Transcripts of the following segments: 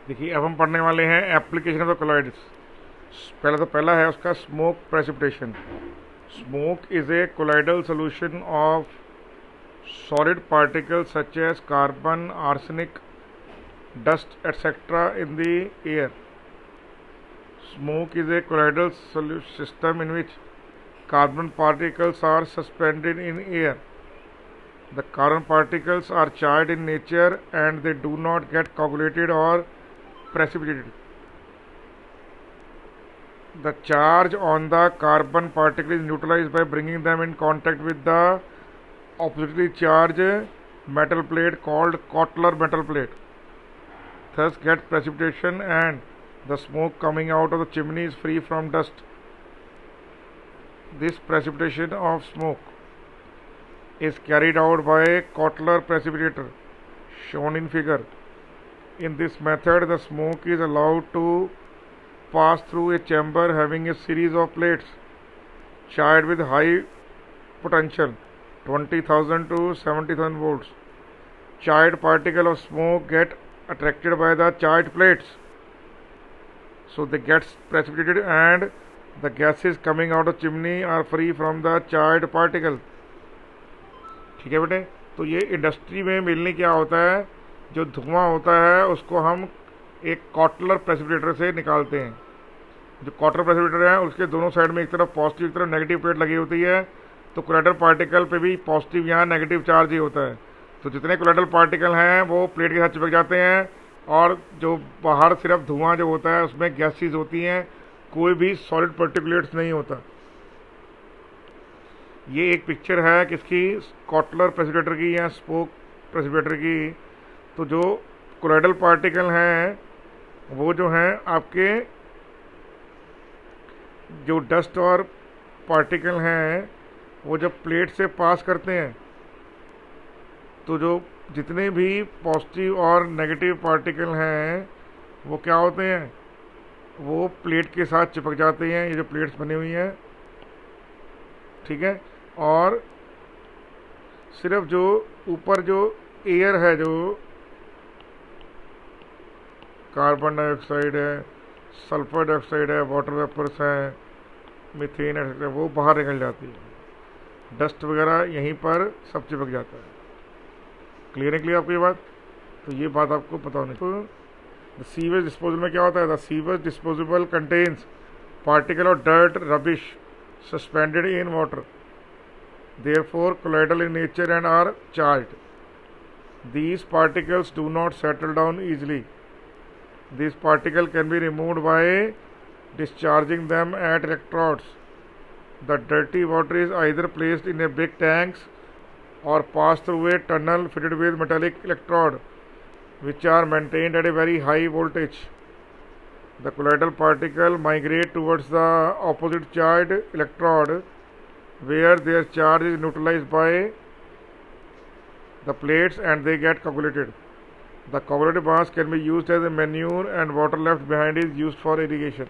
देखिए अब हम पढ़ने वाले हैं एप्लीकेशन ऑफ द कोलॉइड्स। पहला है उसका smoke precipitation. Smoke is a colloidal solution of solid particles such as carbon, arsenic, dust, etc. in the air. Smoke is a colloidal system in which carbon particles are suspended in air. The carbon particles are charged in nature and they do not get coagulated or precipitated. The charge on the carbon particle is neutralized by bringing them in contact with the oppositely charged metal plate called Kotler metal plate. Thus get precipitation and the smoke coming out of the chimney is free from dust. This precipitation of smoke is carried out by a Kotler precipitator shown in figure. In this method the smoke is allowed to pass through a chamber having a series of plates charged with high potential 20,000 to 70,000 volts. Charged particle of smoke get attracted by the charged plates, so they get precipitated and the gases coming out of chimney are free from the charged particle. ठीक है बेटे, तो ये industry में मिलने क्या होता है, जो धुआं होता है उसको हम एक कॉटलर प्रेसिपिटेटर से निकालते हैं। जो कॉटलर प्रेसिपिटेटर है उसके दोनों साइड में एक तरफ पॉजिटिव एक तरफ नेगेटिव प्लेट लगी होती है, तो कोलाइडल पार्टिकल पे भी पॉजिटिव यहाँ नेगेटिव चार्ज ही होता है। तो जितने कोलाइडल पार्टिकल हैं वो प्लेट के साथ चिपक जाते हैं और जो बाहर सिर्फ धुआं जो होता है उसमें गैसेस होती हैं, कोई भी सॉलिड पार्टिकुलेट्स नहीं होता। ये एक पिक्चर है किसकी, कॉटलर प्रेसिपिटेटर की या स्मोक प्रेसिपिटेटर की। तो जो कोलाइडल पार्टिकल हैं वो जो हैं आपके जो डस्ट और पार्टिकल हैं वो जब प्लेट से पास करते हैं तो जो जितने भी पॉजिटिव और नेगेटिव पार्टिकल हैं वो क्या होते हैं, वो प्लेट के साथ चिपक जाते हैं। ये जो प्लेट्स बनी हुई हैं, ठीक है, और सिर्फ जो ऊपर जो एयर है, जो कार्बन डाइऑक्साइड है, सल्फर डाइऑक्साइड है, वाटर वेपर्स हैं, मीथेन एक्सेट्रा, वो बाहर निकल जाती है। डस्ट वगैरह यहीं पर सब चिपक जाता है। क्लियर है, क्लियर आपको ये बात? तो ये बात आपको पता होनी चाहिए। द सीवेज डिस्पोजल में क्या होता है, the sewage disposable contains particle of dirt rubbish suspended in water, therefore colloidal in nature and are charged. These particles do not settle down easily. These particles can be removed by discharging them at electrodes. The dirty water is either placed in a big tanks or passed through a tunnel fitted with metallic electrode, which are maintained at a very high voltage. The colloidal particle migrate towards the opposite charged electrode, where their charge is neutralized by the plates and they get coagulated. The coagulated mass can be used as a manure and water left behind is used for irrigation.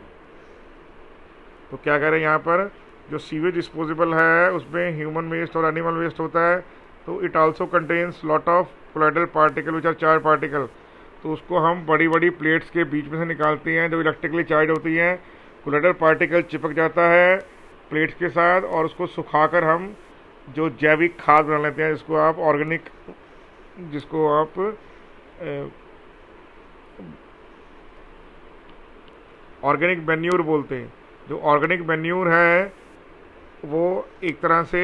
तो क्या कह रहे हैं यहाँ पर, जो sewage disposable है उसमें ह्यूमन वेस्ट और एनिमल वेस्ट होता है, तो it also contains lot of colloidal particle which are charge particle. तो उसको हम बड़ी बड़ी प्लेट्स के बीच में से निकालते हैं जो इलेक्ट्रिकली चार्ज होती हैं। कोलाइडल पार्टिकल चिपक जाता है प्लेट्स के साथ और उसको सुखाकर हम जो जैविक खाद बना लेते हैं, जिसको आप ऑर्गेनिक, जिसको आप ऑर्गेनिक मैन्यूर बोलते हैं। जो ऑर्गेनिक मैन्यूर है वो एक तरह से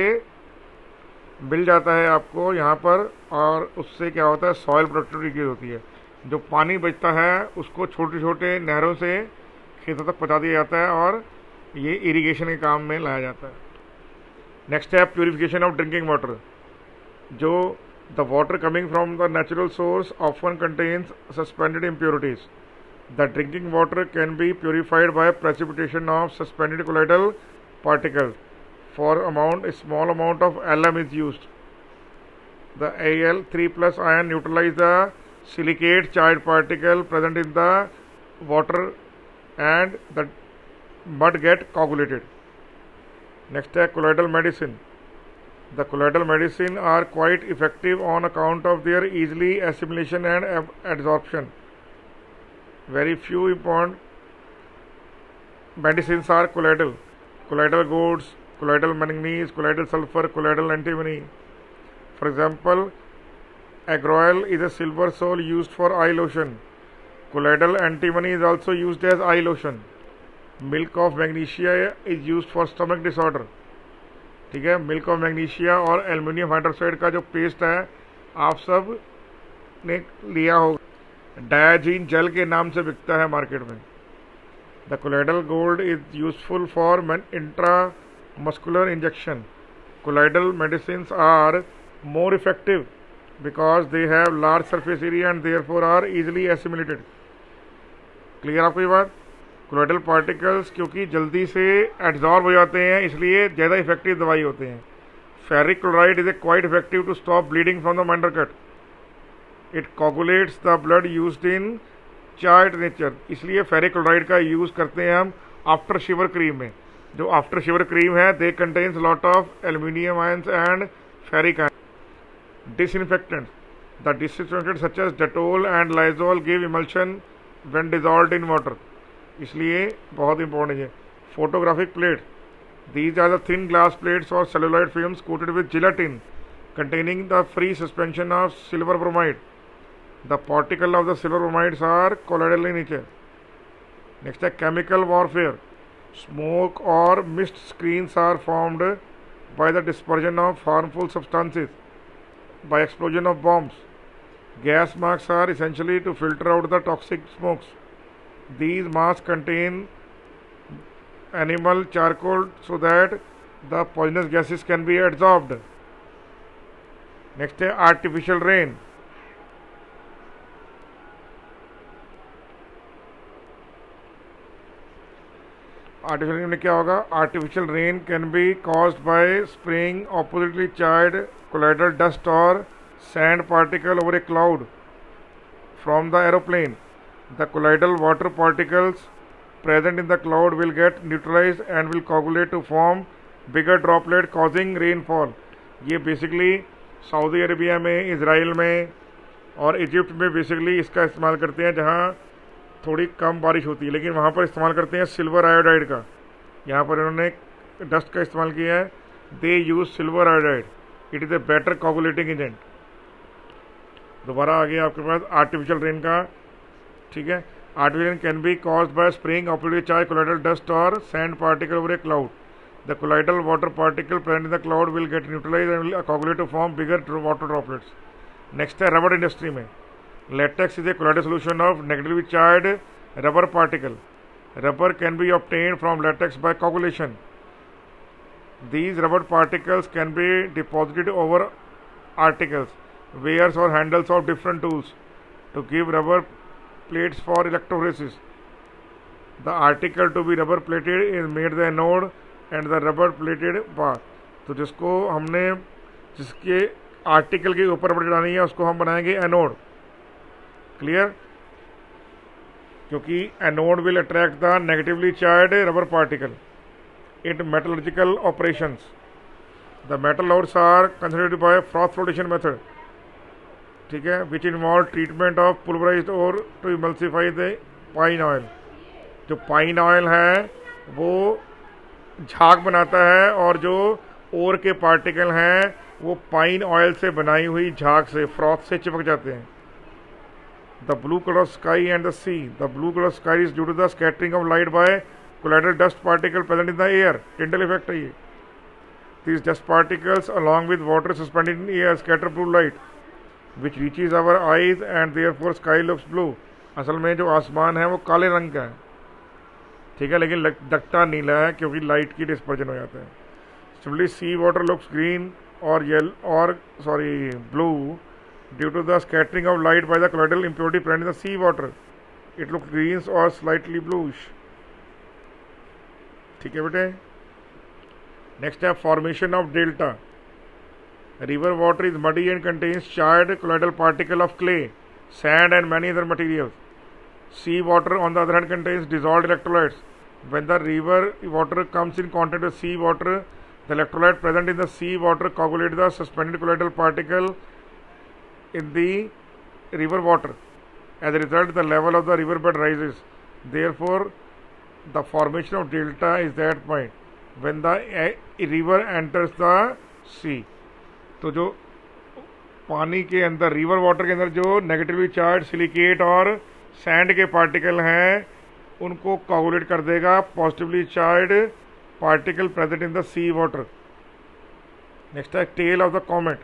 मिल जाता है आपको यहाँ पर, और उससे क्या होता है, सॉइल प्रोडक्टिविटी होती है। जो पानी बचता है उसको छोटे छोटे नहरों से खेतों तक पहुँचा दिया जाता है और ये इरिगेशन के काम में लाया जाता है। नेक्स्ट है प्यूरिफिकेशन ऑफ ड्रिंकिंग वाटर। जो the water coming from the natural source often contains suspended impurities. The drinking water can be purified bye precipitation of suspended colloidal particles. For a small amount of alum is used. The Al3 plus ion neutralize the silicate charged particle present in the water and the mud get coagulated. Next है colloidal medicine. The colloidal medicine are quite effective on account of their easily assimilation and absorption. Very few important medicines are colloidal. Colloidal gold, colloidal manganese, colloidal sulfur, colloidal antimony. For example, agrolol is a silver sol used for eye lotion. Colloidal antimony is also used as eye lotion. Milk of magnesia is used for stomach disorder. ठीक है, milk of magnesia और aluminium hydroxide का जो paste है आप सब ने लिया होगा, डायाजीन जेल के नाम से बिकता है मार्केट में. The colloidal gold is useful for intramuscular injection. Colloidal medicine are more effective because they have large surface area and therefore are easily assimilated. Clear आपको ये बात? कोलाइडल पार्टिकल्स क्योंकि जल्दी से एब्जॉर्ब हो जाते हैं इसलिए ज़्यादा इफेक्टिव दवाई होते हैं. Ferric chloride is a quite effective to stop bleeding from the minor cut. It coagulates the blood used in charred nature. इसलिए फेरिक क्लोराइड का यूज़ करते हैं हम आफ्टर शिवर क्रीम में. जो आफ्टर शिवर क्रीम है they contains lot of aluminium ions and ferric ions. Disinfectants. The disinfectants such as Dettol and Lysol give emulsion when dissolved in water. इसलिए बहुत इंपॉर्टेंट है. Photographic plate. These are the thin glass plates और celluloid films coated with gelatin containing the free suspension of silver bromide. The particle of the silver bromides are colloidal in nature. Next है chemical warfare. Smoke or mist screens are formed by the dispersion of harmful substances by explosion of bombs. Gas masks are essentially to filter out the toxic smokes. These masks contain animal charcoal so that the poisonous gases can be absorbed. Next है artificial rain. Artificial rain में क्या होगा? Artificial rain can be caused by spraying oppositely charge colloidal dust और sand particle over a cloud from the aeroplane. The colloidal water particles present in the cloud will get neutralized and will coagulate to form bigger droplet causing rainfall. ये basically Saudi Arabia में, Israel में और Egypt में basically इसका इस्तेमाल करते हैं जहाँ थोड़ी कम बारिश होती है, लेकिन वहाँ पर इस्तेमाल करते हैं सिल्वर आयोडाइड का. यहाँ पर इन्होंने डस्ट का इस्तेमाल किया है. They use silver iodide. It is a better coagulating agent. दोबारा आ गया आपके पास आर्टिफिशियल रेन का. ठीक है, artificial rain can be caused by spraying oppositely charge colloidal dust और sand particle over a cloud. The colloidal water particle present in the cloud will get neutralized and will coagulate to form bigger water droplets. Next है rubber industry में. Latex is a colloidal solution of negatively charged rubber particle. Rubber can be obtained from latex by coagulation. These rubber particles can be deposited over articles, wares or handles of different tools to give rubber plates for electrophoresis. The article to be rubber plated is made the anode and the rubber plated bar. तो जिसके article के ऊपर rubber चढ़ानी है उसको हम बनाएंगे anode. Clear? क्योंकि anode will attract the negatively charge rubber particle in metallurgical operations. The metal ores are considered by froth flotation method. ठीक है, which involve treatment of pulverized ore to emulsify the pine oil. जो pine oil है वो झाग बनाता है और जो ओर के पार्टिकल हैं वो पाइन ऑयल से बनाई हुई झाग से, फ्रॉथ से चिपक जाते हैं. The blue colour sky and the sea. The blue colour sky is due to the scattering of light by colloidal dust particle present in the air. Tyndall effect है ये. These dust particles along with water suspended in air scatter blue light which reaches our eyes and therefore sky looks blue. असल में जो आसमान है वो काले रंग का है, ठीक है, लेकिन दिखता नीला है क्योंकि लाइट की डिस्पर्जन हो जाता है. Similarly sea water looks green और blue due to the scattering of light by the colloidal impurity present in the sea water. It looks green or slightly bluish. ठीक है बेटे. नेक्स्ट है formation of delta. River water is muddy and contains charged colloidal particle of clay, sand and many other materials. Sea water on the other hand contains dissolved electrolytes. When the river water comes in contact with sea water, the electrolyte present in the sea water coagulate the suspended colloidal particle in the river water. As a result, the level of the riverbed rises. Therefore, the formation of delta is that point when the river enters the sea. तो जो पानी के अंदर, river water के अंदर जो negatively charge silicate और sand के पार्टिकल हैं उनको कोगुलेट कर देगा positively charge particle present in the sea water. Next है tail of the comet.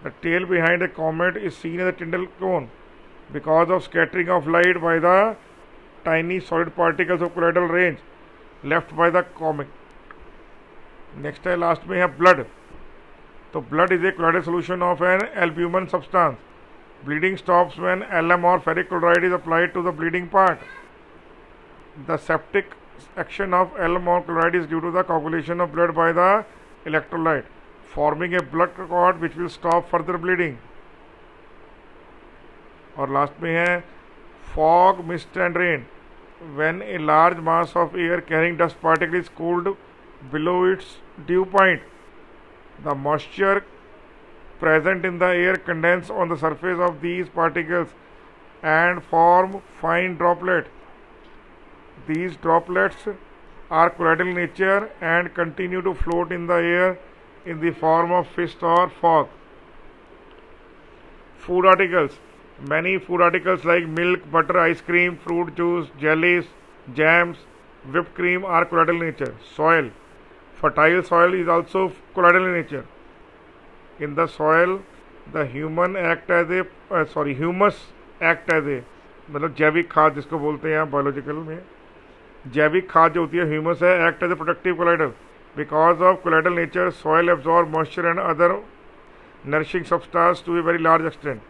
The tail behind the comet is seen as the Tyndall cone because of scattering of light by the tiny solid particles of colloidal range left by the comet. Next है last में है blood. तो blood is a colloidal solution of an albumin substance. Bleeding stops when alum or ferric chloride is applied to the bleeding part. The septic action of alum or chloride is due to the coagulation of blood by the electrolyte, forming a blood clot which will stop further bleeding. और last में है fog, mist and rain. When a large mass of air carrying dust particle is cooled below it's due point, the moisture present in the air condense on the surface of these particles and form fine droplets. These droplets are colloidal in nature and continue to float in the air in the form of mist or fog. Food articles. Many food articles like milk, butter, ice cream, fruit juice, jellies, jams, whipped cream are colloidal in nature. Soil. Fertile soil is also colloidal in nature. In the soil, the humus act as a मतलब जैविक खाद जिसको बोलते हैं biological में, जैविक खाद जो होती है ह्यूमस है, act as a protective colloidal. Because of colloidal nature soil absorb moisture and other nourishing substance to a very large extent.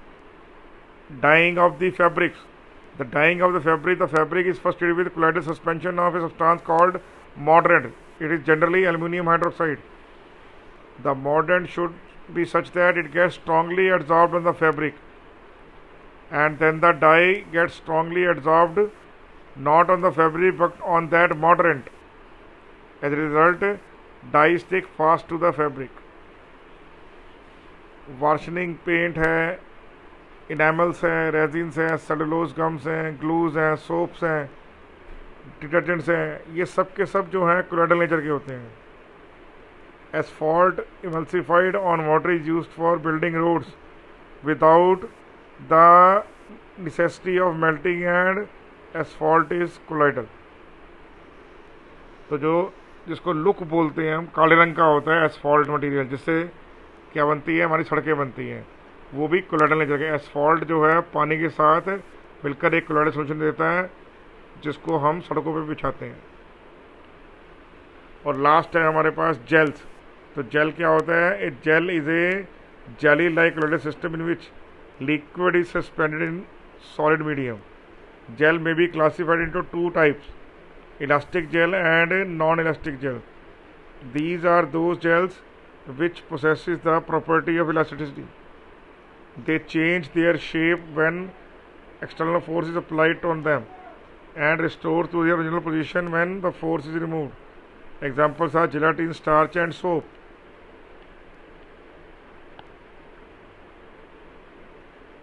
Dyeing of the fabrics. The dyeing of the fabric is first treated with colloidal suspension of a substance called mordant. It is generally aluminum hydroxide. The mordant should be such that it gets strongly adsorbed on the fabric, and then the dye gets strongly adsorbed not on the fabric but on that mordant. As a result, dye stick fast to the fabric. Varnishing paint है, इनामल्स हैं, resins हैं, cellulose gums हैं, glues हैं, soaps हैं, detergents हैं, ये सब के सब जो हैं कोलाइडल नेचर के होते हैं. Asphalt emulsified on water is used for building roads without the necessity of melting and asphalt is colloidal. तो जो जिसको लुक बोलते हैं हम, काले रंग का होता है एसफॉल्ट मटेरियल, जिससे क्या बनती है, हमारी सड़कें बनती हैं, वो भी कोलाइडल नेचर के. एसफॉल्ट जो है पानी के साथ मिलकर एक कोलाइडल सोल्यूशन देता है जिसको हम सड़कों पे बिछाते हैं. और लास्ट है हमारे पास जेल्स. तो जेल क्या होता है? A gel is a jelly like colloidal system in which liquid is suspended in solid medium. Gel में be classified into two types, elastic gel and non elastic gel. These are those gels which possesses the property of elasticity. They change their shape when external force is applied on them and restore to their original position when the force is removed. Examples are gelatin, starch and soap.